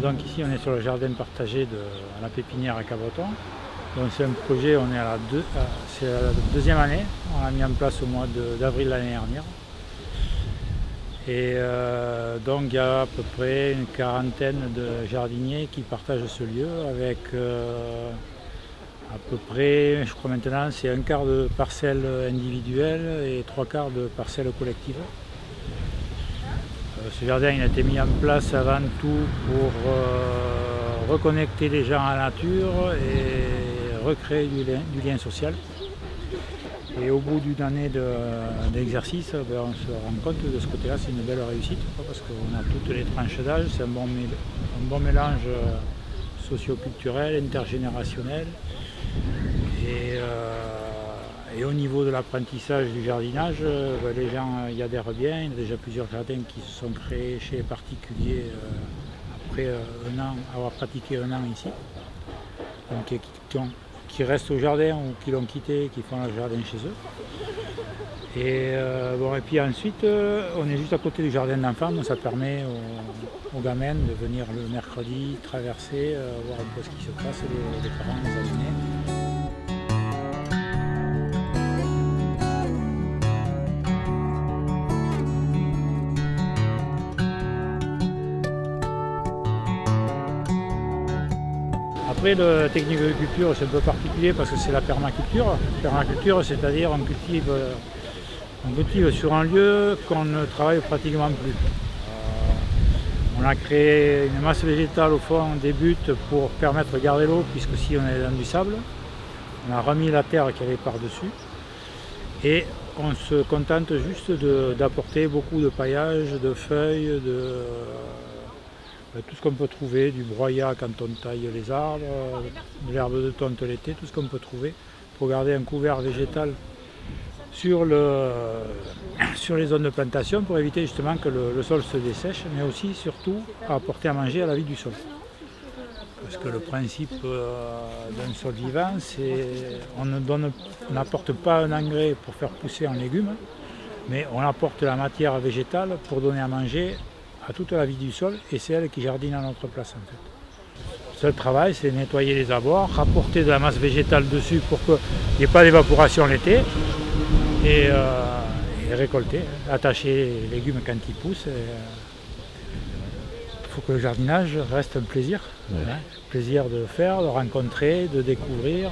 Donc ici on est sur le jardin partagé de la pépinière à Cabreton. Donc c'est un projet, on est à c'est la deuxième année, on l'a mis en place au mois d'avril l'année dernière. Et donc il y a à peu près une quarantaine de jardiniers qui partagent ce lieu avec à peu près, je crois maintenant, c'est un quart de parcelles individuelles et trois quarts de parcelles collectives. Ce jardin il a été mis en place avant tout pour reconnecter les gens à la nature et recréer du lien social. Et au bout d'une année d'exercice, on se rend compte de ce côté-là, c'est une belle réussite, parce qu'on a toutes les tranches d'âge, c'est un bon mélange socio-culturel, intergénérationnel. Et au niveau de l'apprentissage du jardinage, les gens y adhèrent bien. Il y a déjà plusieurs jardins qui se sont créés chez les particuliers après avoir pratiqué un an ici. Donc, qui restent au jardin ou qui l'ont quitté, qui font le jardin chez eux. Et puis ensuite, on est juste à côté du jardin d'enfants, donc ça permet aux gamins de venir le mercredi, traverser, voir un peu ce qui se passe, les parents les amener. Après, la technique de culture, c'est un peu particulier parce que c'est la permaculture. La permaculture, c'est-à-dire on cultive sur un lieu qu'on ne travaille pratiquement plus. On a créé une masse végétale au fond des buts pour permettre de garder l'eau, puisque si on est dans du sable, on a remis la terre qu'il y avait par-dessus. Et on se contente juste d'apporter beaucoup de paillage, de feuilles, tout ce qu'on peut trouver, du broyat quand on taille les arbres, de l'herbe de tonte l'été, tout ce qu'on peut trouver pour garder un couvert végétal sur les zones de plantation pour éviter justement que le sol se dessèche, mais aussi surtout apporter à manger à la vie du sol. Parce que le principe d'un sol vivant, c'est on n'apporte pas un engrais pour faire pousser un légume, mais on apporte la matière végétale pour donner à manger à toute la vie du sol, et c'est elle qui jardine à notre place en fait. Le seul travail, c'est nettoyer les abords, rapporter de la masse végétale dessus pour qu'il n'y ait pas d'évaporation l'été, et récolter, attacher les légumes quand ils poussent. Il faut que le jardinage reste un plaisir, plaisir de faire, de rencontrer, de découvrir.